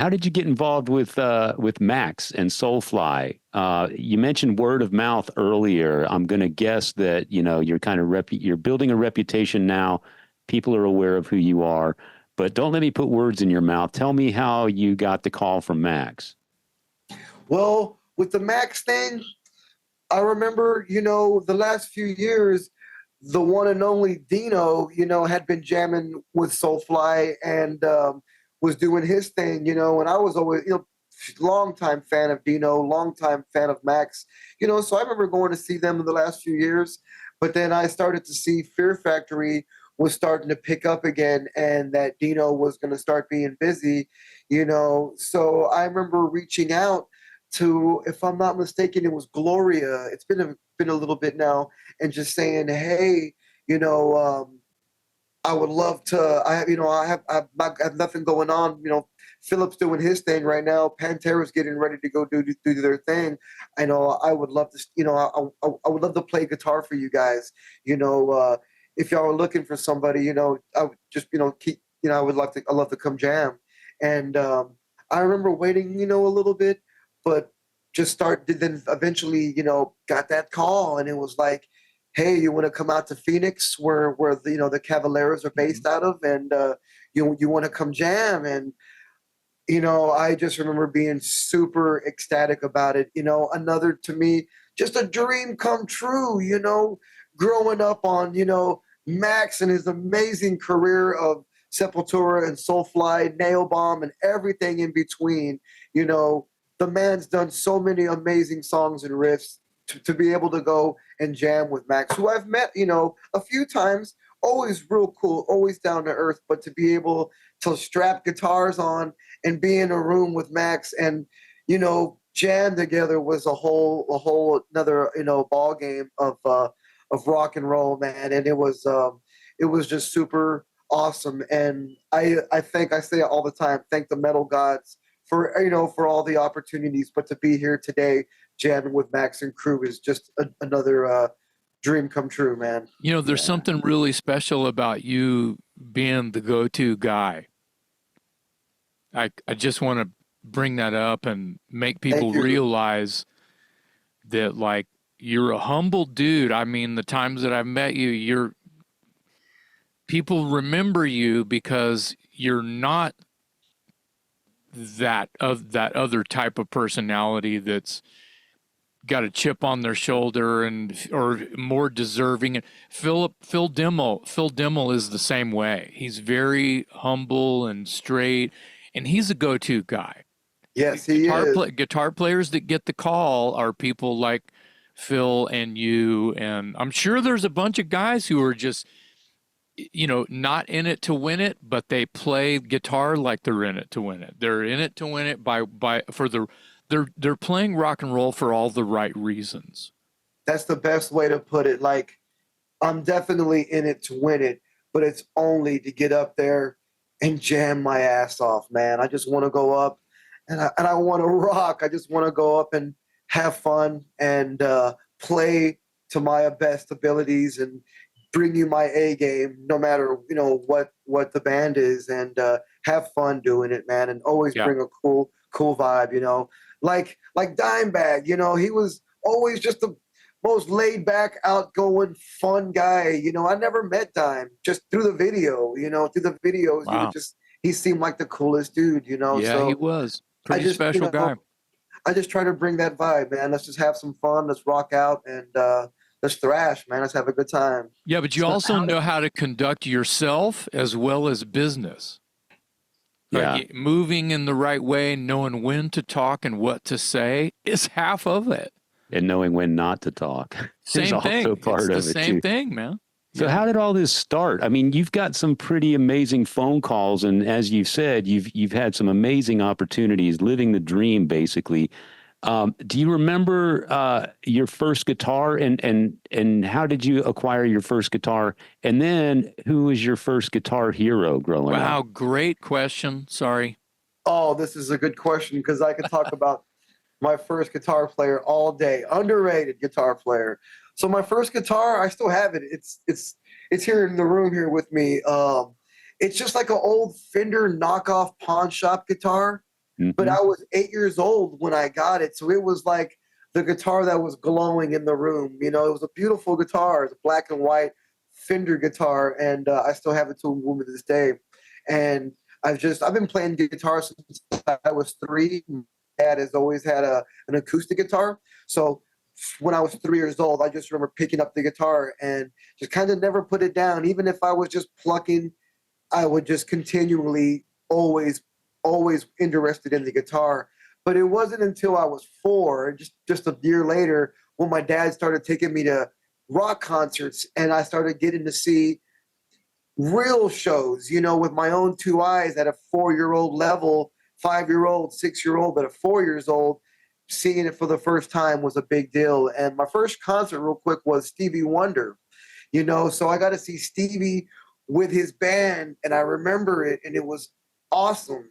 how did you get involved with Max and Soulfly? You mentioned word of mouth earlier. I'm going to guess that, you know, you're kind of you're building a reputation now. People are aware of who you are, but don't let me put words in your mouth. Tell me how you got the call from Max. Well, with the Max thing, I remember, you know, the last few years, the one and only Dino, you know, had been jamming with Soulfly and was doing his thing, you know, and I was always, you know, longtime fan of Dino, longtime fan of Max, you know, so I remember going to see them in the last few years, but then I started to see Fear Factory was starting to pick up again and that Dino was going to start being busy, you know, so I remember reaching out to, if I'm not mistaken, it was Gloria. It's been a little bit now, and just saying, hey, you know, I would love to. I have nothing going on. You know, Philip's doing his thing right now. Pantera's getting ready to go do their thing. I know I would love to. You know, I would love to play guitar for you guys. You know, if y'all are looking for somebody, you know, I would just, you know, keep. You know, I love to come jam. And I remember waiting, you know, a little bit, but then eventually, you know, got that call, and it was like, hey, you want to come out to Phoenix where the, you know, the Cavaleras are based out of, and you want to come jam. And you know, I just remember being super ecstatic about it. You know, another, to me, just a dream come true, you know, growing up on, you know, Max and his amazing career of Sepultura and Soulfly, Nail Bomb, and everything in between. You know, the man's done so many amazing songs and riffs. To be able to go and jam with Max, who I've met, you know, a few times, always real cool, always down to earth, but to be able to strap guitars on and be in a room with Max and, you know, jam together was a whole another, you know, ball game of rock and roll, man. And it was just super awesome. And I think I say it all the time, thank the metal gods for, you know, for all the opportunities, but to be here today jamming with Max and crew is just another dream come true, man. You know, there's something really special about you being the go-to guy. I just want to bring that up and make people realize that, like, you're a humble dude. I mean, the times that I've met you, people remember you because you're not that other type of personality that's got a chip on their shoulder or more deserving. Phil Dimmel is the same way. He's very humble and straight, and he's a go-to guy. Yes, he is. Guitar players that get the call are people like Phil and you, and I'm sure there's a bunch of guys who are just, you know, not in it to win it, but they play guitar like they're in it to win it. They're in it to win it they're playing rock and roll for all the right reasons. That's the best way to put it. Like, I'm definitely in it to win it, but it's only to get up there and jam my ass off, man. I just want to go up and I want to rock. I just want to go up and have fun and play to my best abilities and bring you my A game, no matter, you know, what the band is, and have fun doing it, man, and always bring a cool vibe, you know. Like Dimebag, you know, he was always just the most laid back, outgoing, fun guy. You know, I never met Dime, just through the video, you know, through the videos. Wow. He seemed like the coolest dude, you know. Yeah, so he was pretty special guy. I just try to bring that vibe, man. Let's just have some fun. Let's rock out and let's thrash, man. Let's have a good time. Yeah, but you also know how to conduct yourself as well as business. Yeah. Like, moving in the right way, knowing when to talk and what to say is half of it. And knowing when not to talk. Same thing. Also part it's of the it same too. thing, man. So how did all this start? I mean, you've got some pretty amazing phone calls, and as you've said, you've had some amazing opportunities, living the dream, basically. Do you remember your first guitar, and how did you acquire your first guitar? And then, who was your first guitar hero growing up? Wow, great question. Sorry. Oh, this is a good question because I could talk about my first guitar player all day. Underrated guitar player. So my first guitar, I still have it. It's here in the room here with me. It's just like an old Fender knockoff pawn shop guitar. but I was 8 years old when I got it. So it was like the guitar that was glowing in the room. You know, it was a beautiful guitar. It's a black and white Fender guitar, and I still have it to this day. And I've been playing guitar since I was 3. My dad has always had an acoustic guitar. So when I was 3 years old, I just remember picking up the guitar and just kind of never put it down. Even if I was just plucking, I would just continually always interested in the guitar. But it wasn't until I was 4, just a year later, when my dad started taking me to rock concerts and I started getting to see real shows, you know, with my own 2 eyes at a 4-year-old level, 5-year-old, 6-year-old, but at 4 years old, seeing it for the first time was a big deal. And my first concert, real quick, was Stevie Wonder, you know, so I got to see Stevie with his band, and I remember it, and it was awesome.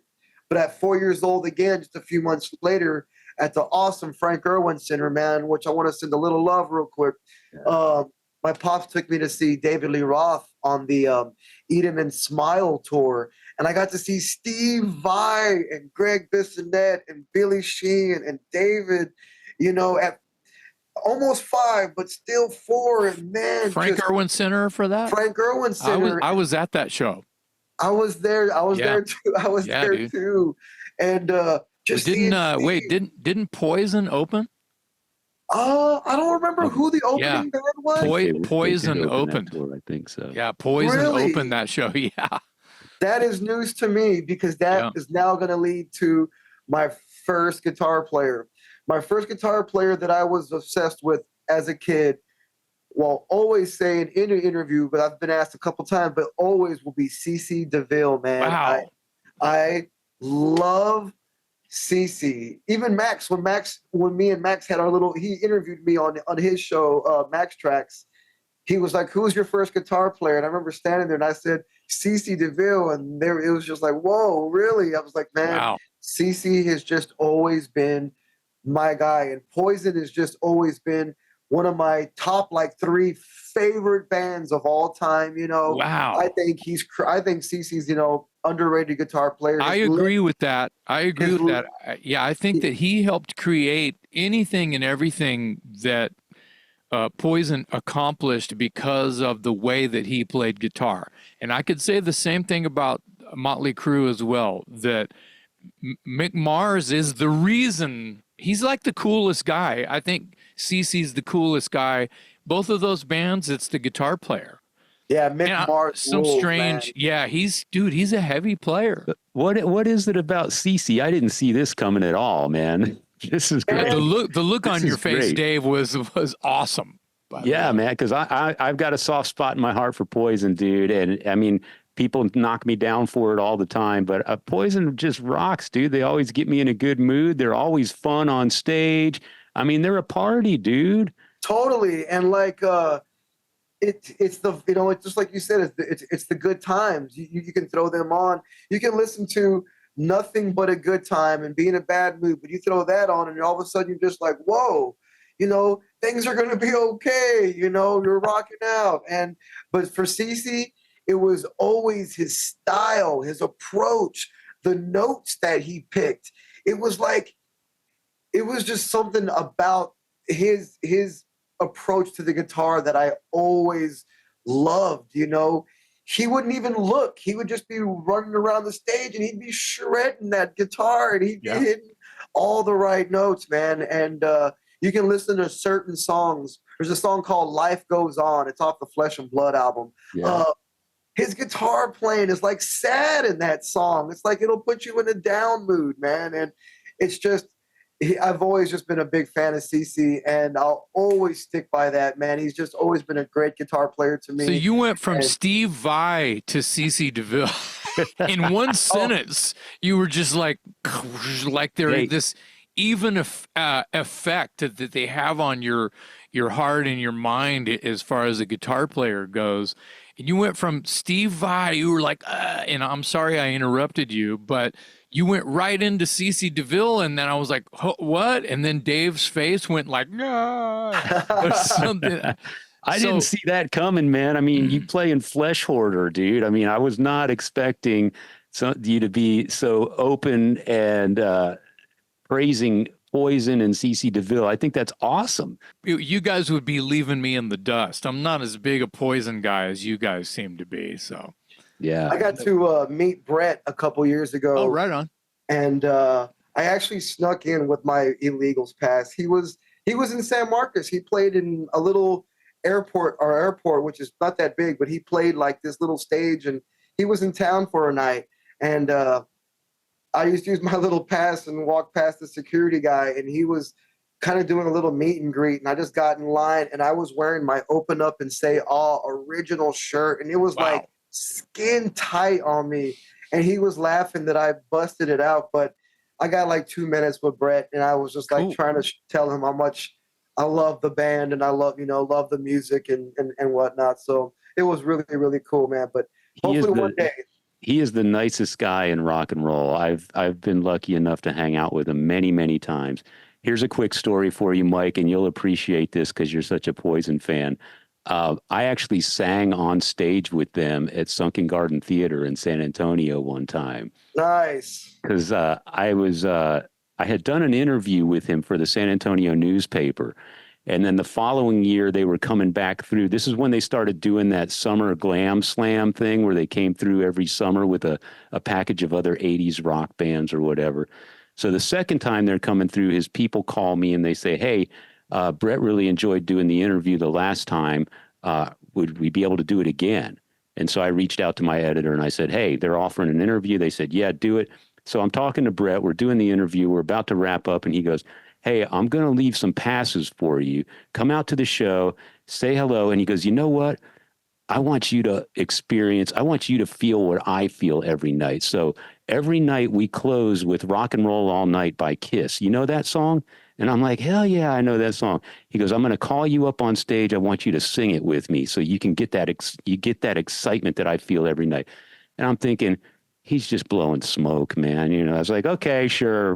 But at 4 years old, again, just a few months later, at the awesome Frank Irwin Center, man, which I want to send a little love real quick. Yeah. My pops took me to see David Lee Roth on the Eat 'Em and Smile tour. And I got to see Steve Vai and Greg Bissonette and Billy Sheehan and David, you know, at almost 5, but still 4. And man, Frank Irwin Center for that? Frank Irwin Center. I was at that show. I was there. I was there too. I was there dude. Too. And just didn't Poison open? I don't remember who the opening band was. Poison opened. I think so. Yeah, Poison opened that show. Yeah. That is news to me because that is now going to lead to my first guitar player. My first guitar player that I was obsessed with as a kid, well, always saying in an interview, but I've been asked a couple times, but always will be CC DeVille, man. Wow. I love CC. Even Max, when me and Max had our little, he interviewed me on his show, Max Tracks. He was like, "Who's your first guitar player?" And I remember standing there and I said, CC DeVille. And there it was just like, whoa, really? I was like, man, wow. CC has just always been my guy. And Poison has just always been one of my top 3 favorite bands of all time. You know, wow. I think CC's, you know, underrated guitar player. I agree with that. Yeah, I think that he helped create anything and everything that Poison accomplished because of the way that he played guitar. And I could say the same thing about Motley Crue as well, that Mick Mars is the reason. He's like the coolest guy. I think CC's the coolest guy. Both of those bands, it's the guitar player. Yeah, Mick Mars. Some strange. Man. Yeah, he's a heavy player. But what is it about CC? I didn't see this coming at all, man. This is great. The look on your face, great. Dave, was awesome. Yeah, man, because I've got a soft spot in my heart for Poison, dude. And I mean, people knock me down for it all the time, but Poison just rocks, dude. They always get me in a good mood. They're always fun on stage. I mean, they're a party, dude. Totally. And it's the, you know, it's just like you said, it's the good times. You can throw them on. You can listen to nothing but a good time and be in a bad mood, but you throw that on and all of a sudden you're just like, whoa, you know, things are going to be okay. You know, you're rocking out. But for CC, it was always his style, his approach, the notes that he picked. It was just something about his approach to the guitar that I always loved, you know. He wouldn't even look. He would just be running around the stage and he'd be shredding that guitar and he'd be hitting all the right notes, man. And you can listen to certain songs. There's a song called Life Goes On. It's off the Flesh and Blood album. Yeah. His guitar playing is like sad in that song. It's like it'll put you in a down mood, man. And it's just, I've always just been a big fan of CC, and I'll always stick by that, man. He's just always been a great guitar player to me. So you went from Steve Vai to CC DeVille in one sentence. You were just like there this even effect that they have on your heart and your mind as far as a guitar player goes. And you went from Steve Vai, you were like, and I'm sorry I interrupted you, but you went right into CC DeVille, and then I was like, what? And then Dave's face went like, no, or something. I didn't see that coming, man. I mean, you play in Flesh Hoarder, dude. I mean, I was not expecting you to be so open and praising Poison and CC DeVille. I think that's awesome. You guys would be leaving me in the dust. I'm not as big a Poison guy as you guys seem to be. So, Yeah. I got to meet Brett a couple years ago. oh, right on. And I actually snuck in with my illegals pass. He was in San Marcos. He played in a little airport, which is not that big, but he played like this little stage, and he was in town for a night. And I used to use my little pass and walk past the security guy, and he was kind of doing a little meet and greet. And I just got in line, and I was wearing my Open Up and Say All original shirt, and it was like skin tight on me. And he was laughing that I busted it out, but I got like 2 minutes with Brett, and I was just like trying to tell him how much I love the band and I love the music and whatnot. So it was really, really cool, man. But hopefully one day. He is the nicest guy in rock and roll. I've been lucky enough to hang out with him many, many times. Here's a quick story for you, Mike, and you'll appreciate this because you're such a Poison fan. I actually sang on stage with them at Sunken Garden Theater in San Antonio one time. Nice. Because I had done an interview with him for the San Antonio newspaper. And then the following year, they were coming back through. This is when they started doing that summer glam slam thing where they came through every summer with a package of other 80s rock bands or whatever. So the second time they're coming through, his people call me and they say, hey, Brett really enjoyed doing the interview the last time. Would we be able to do it again? And so I reached out to my editor and I said, hey, they're offering an interview. They said, yeah, do it. So I'm talking to Brett. We're doing the interview. We're about to wrap up. And he goes, hey, I'm going to leave some passes for you. Come out to the show, say hello. And he goes, you know what? I want you to feel what I feel every night. So every night we close with Rock and Roll All Night by Kiss. You know that song? And I'm like, hell yeah, I know that song. He goes, I'm going to call you up on stage. I want you to sing it with me so you can get that excitement that I feel every night. And I'm thinking, he's just blowing smoke, man. I was like, okay, sure,